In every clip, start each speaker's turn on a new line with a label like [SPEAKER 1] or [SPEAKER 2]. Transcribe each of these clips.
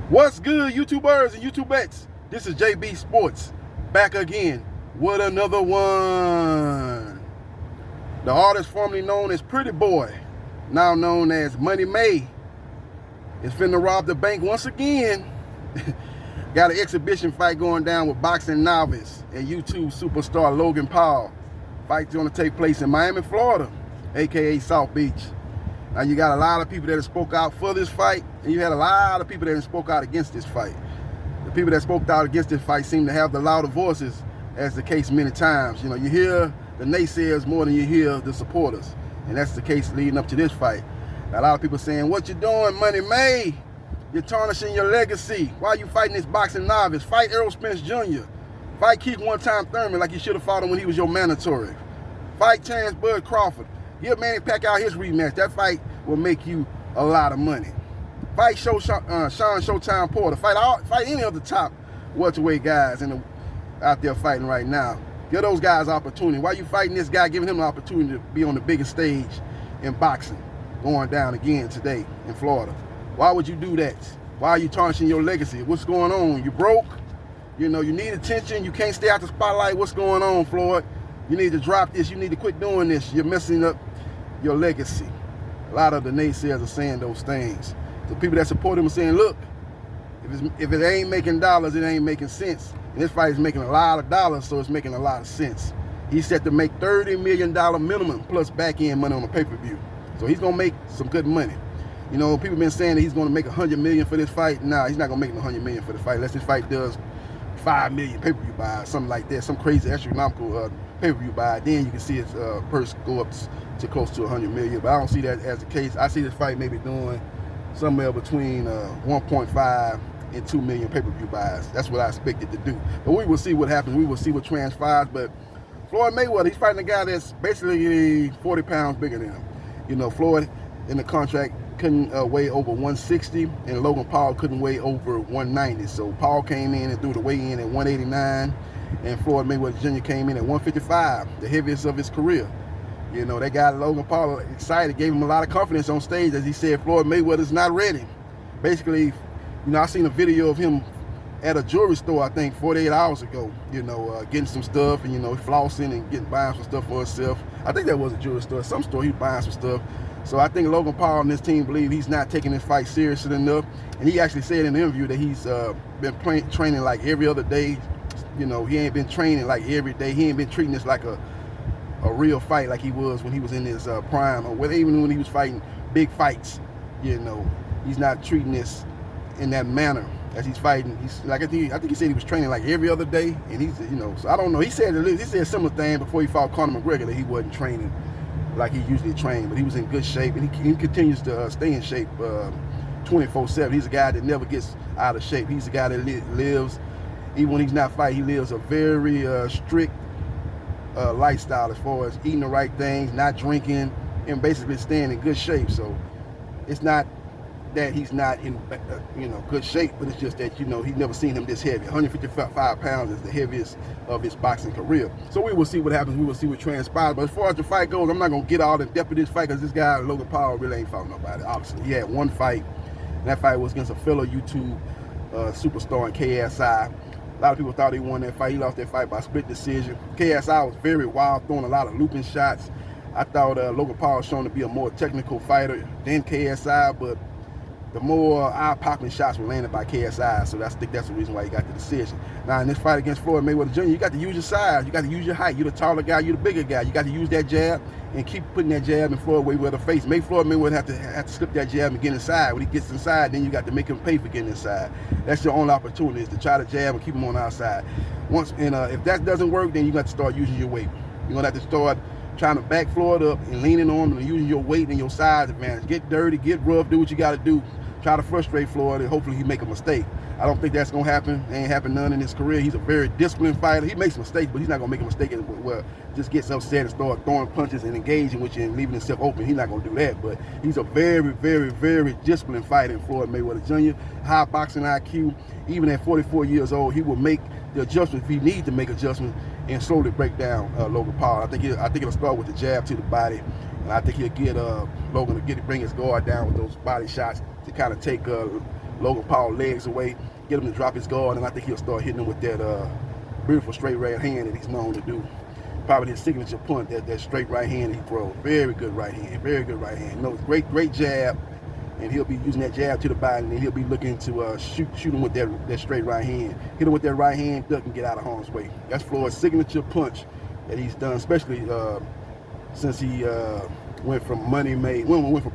[SPEAKER 1] What's good, YouTubers and YouTubettes? This is JB Sports, back again with another one. The artist formerly known as Pretty Boy, now known as Money May, is finna rob the bank once again. Got an exhibition fight going down with boxing novice and YouTube superstar Logan Paul. Fight's gonna take place in Miami, Florida, aka South Beach. Now you got a lot of people that have spoke out for this fight, and you had a lot of people that have spoke out against this fight. The people that spoke out against this fight seem to have the louder voices, as the case many times. You know, you hear the naysayers more than you hear the supporters, and that's the case leading up to this fight. Now, a lot of people saying, "What you doing, Money May? You're tarnishing your legacy. Why are you fighting this boxing novice? Fight Errol Spence Jr. Fight Keith One-Time Thurman like you should have fought him when he was your mandatory. Fight Chance Bud Crawford. Give Manny Pacquiao his rematch. That fight will make you a lot of money. Fight Sean Showtime Porter. Fight any of the top welterweight guys out there fighting right now. Give those guys opportunity. Why you fighting this guy, giving him an opportunity to be on the biggest stage in boxing, going down again today in Florida? Why would you do that? Why are you tarnishing your legacy? What's going on? You broke? You know, you need attention. You can't stay out the spotlight. What's going on, Floyd? You need to drop this. You need to quit doing this. You're messing up your legacy. A lot of the naysayers are saying those things. The people that support him are saying, look, if it ain't making dollars, it ain't making sense. And this fight is making a lot of dollars, so it's making a lot of sense. He's set to make $30 million minimum plus back-end money on the pay-per-view. So he's going to make some good money. You know, people have been saying that he's going to make $100 million for this fight. Nah, he's not going to make $100 million for the fight unless this fight does 5 million pay-per-view buys, something like that, some crazy astronomical pay-per-view buy. Then you can see his purse go up to close to 100 million. But I don't see that as the case. I see this fight maybe doing somewhere between 1.5 and 2 million pay-per-view buys. That's what I expected to do. But we will see what happens. We will see what transpires. But Floyd Mayweather, he's fighting a guy that's basically 40 pounds bigger than him. You know, Floyd in the contract couldn't weigh over 160, and Logan Paul couldn't weigh over 190. So Paul came in and threw the weigh in at 189, and Floyd Mayweather Jr. came in at 155, the heaviest of his career. You know, they got Logan Paul excited, gave him a lot of confidence on stage as he said Floyd Mayweather's not ready. Basically, you know, I seen a video of him at a jewelry store, I think 48 hours ago, you know, getting some stuff and, you know, flossing and buying some stuff for himself. I think that was a jewelry store, some store he was buying some stuff. So I think Logan Paul and this team believe he's not taking this fight seriously enough. And he actually said in the interview that he's been training like every other day. You know, he ain't been training like every day. He ain't been treating this like a real fight like he was when he was in his prime, or even when he was fighting big fights. You know, he's not treating this in that manner as he's fighting. He's like, I think he said he was training like every other day, and he's, you know, so I don't know. He said a similar thing before he fought Conor McGregor, that he wasn't training like he usually trained, but he was in good shape, and he continues to stay in shape 24/7. He's a guy that never gets out of shape. He's a guy that lives, even when he's not fighting, he lives a very strict lifestyle as far as eating the right things, not drinking, and basically staying in good shape. So it's not that he's not in you know, good shape, but it's just that, you know, he's never seen him this heavy. 155 pounds is the heaviest of his boxing career. So we will see what happens. We will see what transpires. But as far as the fight goes, I'm not going to get all in depth of this fight, because this guy, Logan Paul, really ain't fought nobody, obviously. He had one fight, and that fight was against a fellow YouTube superstar in KSI. A lot of people thought he won that fight. He lost that fight by split decision. KSI was very wild, throwing a lot of looping shots. I thought Logan Paul was shown to be a more technical fighter than KSI, but the more eye-popping shots were landed by KSI, so I think that's the reason why he got the decision. Now, in this fight against Floyd Mayweather Jr., you got to use your size. You got to use your height. You're the taller guy. You're the bigger guy. You got to use that jab and keep putting that jab in Floyd Mayweather's face. Make Floyd Mayweather have to slip that jab and get inside. When he gets inside, then you got to make him pay for getting inside. That's your only opportunity, is to try to jab and keep him on the outside. If that doesn't work, then you got to start using your weight. You're going to have to start trying to back Floyd up and leaning on him and using your weight and your size advantage. Get dirty, get rough, do what you got to do. Try to frustrate Floyd, and hopefully he make a mistake. I don't think that's going to happen. It ain't happened none in his career. He's a very disciplined fighter. He makes mistakes, but he's not going to make a mistake where just gets upset and start throwing punches and engaging with you and leaving himself open. He's not going to do that, but he's a very, very, very disciplined fighter in Floyd Mayweather Jr. High boxing IQ. Even at 44 years old, he will make the adjustments if he needs to make adjustments and slowly break down Logan Paul. I think it'll start with the jab to the body, and I think he'll get Logan to bring his guard down with those body shots to kind of take Logan Paul legs away, get him to drop his guard, and I think he'll start hitting him with that beautiful straight right hand that he's known to do. Probably his signature punch, that straight right hand he throws. Very good right hand, very good right hand. No, great jab, and he'll be using that jab to the body, and then he'll be looking to shoot him with that straight right hand. Hit him with that right hand, duck, and get out of harm's way. That's Floyd's signature punch that he's done, especially since he went from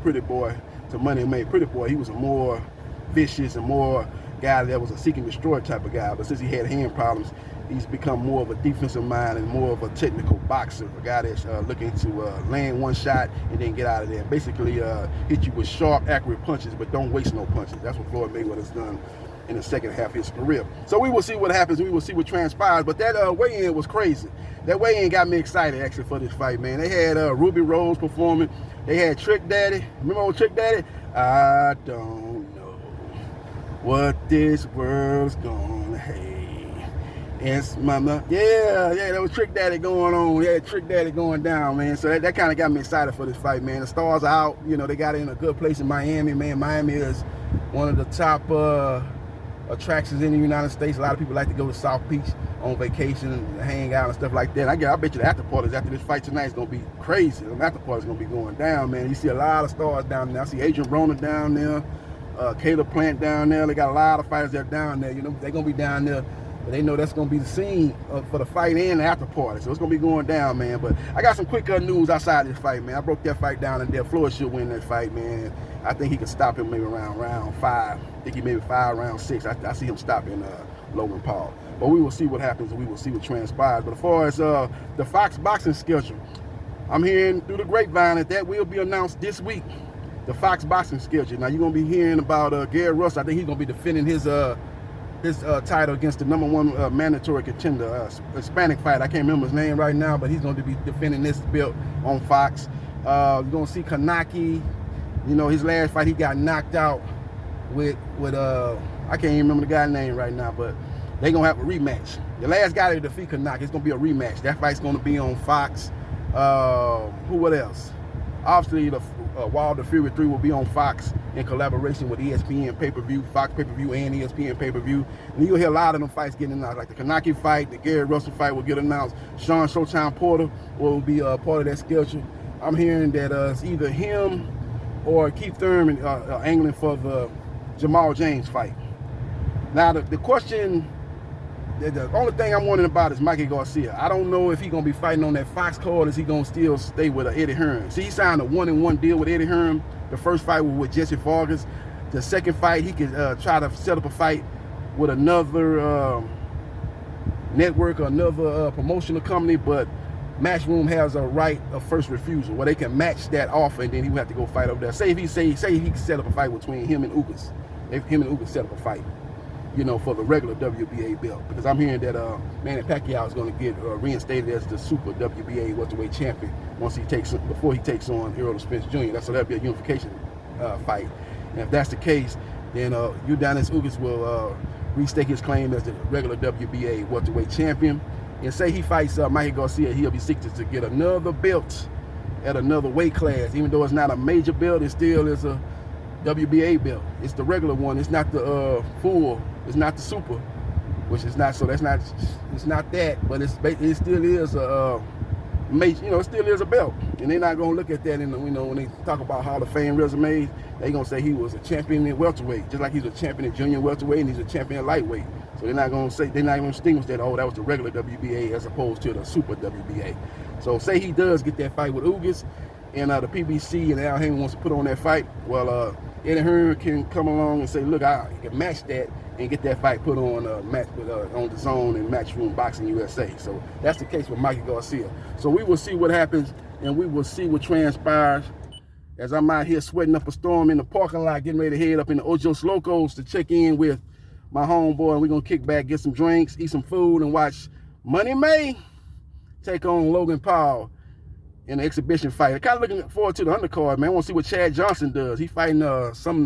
[SPEAKER 1] Pretty Boy to Money Made. Pretty Boy, he was a more vicious and more guy that was a seek and destroy type of guy. But since he had hand problems, he's become more of a defensive mind and more of a technical boxer, a guy that's looking to land one shot and then get out of there. Basically hit you with sharp, accurate punches, but don't waste no punches. That's what Floyd Mayweather's done in the second half of his career. So we will see what happens. We will see what transpires. But that weigh-in was crazy. That weigh-in got me excited, actually, for this fight, man. They had Ruby Rose performing. They had Trick Daddy. Remember old Trick Daddy? I don't know what this world's gonna hate. It's mama. Yeah, that was Trick Daddy going on. Yeah, Trick Daddy going down, man. So that kind of got me excited for this fight, man. The stars are out. You know, they got it in a good place in Miami, man. Miami is one of the top attractions in the United States. A lot of people like to go to South Beach on vacation and hang out and stuff like that. I bet you the after parties after this fight tonight is going to be crazy. The after parties going to be going down, man. You see a lot of stars down there. I see Adrian Broner down there, Caleb Plant down there. They got a lot of fighters that are down there. You know, they're going to be down there, but they know that's going to be the scene for the fight and the after party. So it's going to be going down, man. But I got some quick news outside this fight, man. I broke that fight down, and there Floyd should win that fight, man. I think he could stop him maybe around round 5. I think he maybe 5, round 6. I see him stopping Logan Paul. But we will see what happens, and we will see what transpires. But as far as the Fox boxing schedule, I'm hearing through the grapevine that will be announced this week. The Fox boxing schedule. Now you're gonna be hearing about Gary Russell. I think he's gonna be defending his title against the #1 mandatory contender, Hispanic fight. I can't remember his name right now, but he's going to be defending this belt on Fox. You're going to see Kanaki. You know, his last fight, he got knocked out with I can't even remember the guy's name right now, but they're going to have a rematch. The last guy to defeat Kanaki, it's going to be a rematch. That fight's going to be on Fox. What else? Obviously, the Wilder Fury 3 will be on Fox in collaboration with ESPN pay-per-view, Fox pay-per-view, and ESPN pay-per-view. And you'll hear a lot of them fights getting announced, like the Kanaki fight, the Gary Russell fight will get announced. Sean Showtime Porter will be part of that schedule. I'm hearing that it's either him or Keith Thurman angling for the Jamal James fight. Now, the question, the only thing I'm wondering about is Mikey Garcia. I don't know if he's going to be fighting on that Fox card, or is he going to still stay with Eddie Hearn. See, he signed a 1-1 deal with Eddie Hearn. The first fight was with Jesse Vargas. The second fight, he could try to set up a fight with another network or another promotional company, but Matchroom has a right of first refusal where they can match that offer, and then he would have to go fight over there. Say he could set up a fight between him and Ugas. If him and Ugas set up a fight, you know, for the regular WBA belt. Because I'm hearing that Manny Pacquiao is going to get reinstated as the Super WBA welterweight champion before he takes on Errol Spence Jr. So that'll be a unification fight. And if that's the case, then Yordenis Ugas will restake his claim as the regular WBA welterweight champion. And say he fights Mikey Garcia, he'll be seeking to get another belt at another weight class. Even though it's not a major belt, it still is a WBA belt. It's the regular one. It's not the full. It's not the super, which is not. So that's not. It's not that, but it still is a major. You know, it still is a belt, and they're not gonna look at that. When they talk about Hall of Fame resumes, they're gonna say he was a champion in welterweight, just like he's a champion in junior welterweight and he's a champion in lightweight. So they're not gonna distinguish that. Oh, that was the regular WBA as opposed to the super WBA. So say he does get that fight with Ugas, and the PBC and Al Haymon wants to put on that fight. Well, Eddie Hearn can come along and say, look, I can match that and get that fight put on on the Zone and Matchroom Boxing USA. So that's the case with Mikey Garcia. So we will see what happens, and we will see what transpires as I'm out here sweating up a storm in the parking lot, getting ready to head up in the Ojos Locos to check in with my homeboy. And we're going to kick back, get some drinks, eat some food, and watch Money May take on Logan Paul in an exhibition fight. I'm kind of looking forward to the undercard, man. I want to see what Chad Johnson does. He's fighting some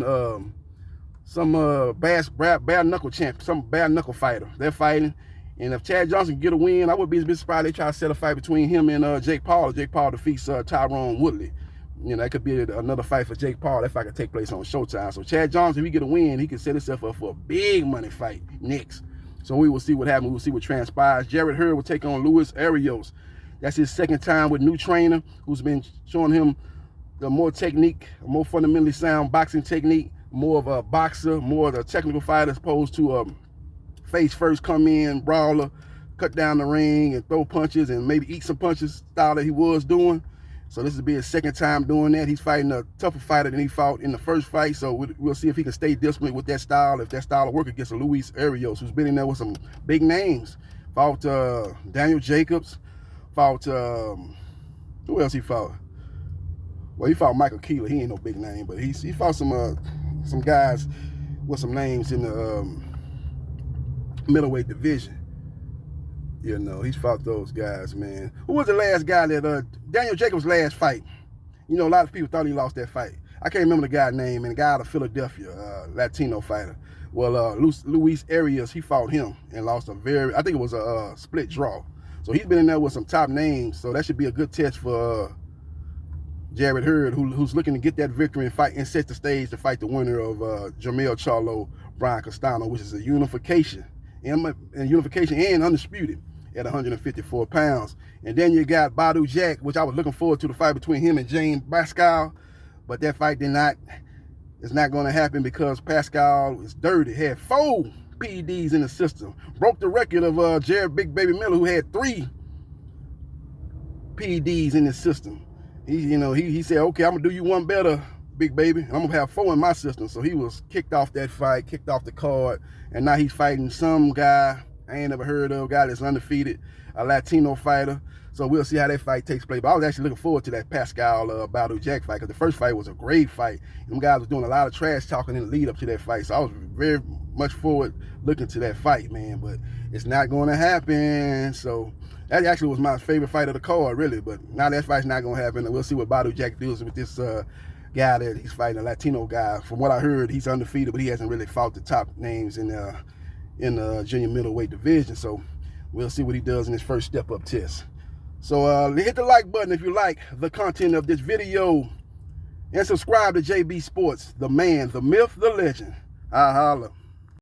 [SPEAKER 1] bare knuckle champ, some bare knuckle fighter. They're fighting, and if Chad Johnson can get a win, I would be a bit surprised they try to set a fight between him and Jake Paul. Jake Paul defeats Tyrone Woodley. You know, that could be another fight for Jake Paul. That fight could take place on Showtime. So Chad Johnson, if he get a win, he can set himself up for a big money fight next. So we will see what happens. We will see what transpires. Jarrett Hurd will take on Luis Arias. That's his second time with new trainer who's been showing him the more technique, a more fundamentally sound boxing technique, more of a boxer, more of a technical fighter as opposed to a face first, come in, brawler, cut down the ring and throw punches and maybe eat some punches style that he was doing. So this will be his second time doing that. He's fighting a tougher fighter than he fought in the first fight. So we'll see if he can stay disciplined with that style, if that style will work against Luis Arias, who's been in there with some big names. Fought Daniel Jacobs, fought, who else he fought? Well, he fought Michael Keeler. He ain't no big name, but he fought some guys with some names in the middleweight division. You know, he's fought those guys, man. Who was the last guy that, Daniel Jacobs' last fight? You know, a lot of people thought he lost that fight. I can't remember the guy's name, and the guy out of Philadelphia, Latino fighter. Well, Luis Arias, he fought him and lost I think it was a split draw. So he's been in there with some top names, so that should be a good test for Jarrett Hurd, who's looking to get that victory and fight and set the stage to fight the winner of Jermell Charlo, Brian Castano, which is a unification and undisputed at 154 pounds. And then you got Badou Jack, which I was looking forward to the fight between him and James Pascal, but that fight it's not going to happen because Pascal is dirty. Had 4 PEDs in the system. Broke the record of Jared Big Baby Miller, who had 3 PEDs in his system. He said, okay, I'm going to do you one better, Big Baby. I'm going to have 4 in my system. So he was kicked off that fight, kicked off the card, and now he's fighting some guy I ain't never heard of, a guy that's undefeated, a Latino fighter. So we'll see how that fight takes place. But I was actually looking forward to that Pascal Badou Jack fight because the first fight was a great fight. Them guys was doing a lot of trash talking in the lead up to that fight. So I was very much forward looking to that fight, man. But it's not going to happen. So that actually was my favorite fight of the card, really. But now that fight's not going to happen. And we'll see what Badou Jack does with this guy that he's fighting, a Latino guy. From what I heard, he's undefeated, but he hasn't really fought the top names in the junior middleweight division. So we'll see what he does in his first step-up test. So hit the like button if you like the content of this video, and subscribe to JB Sports, the man, the myth, the legend. I holla.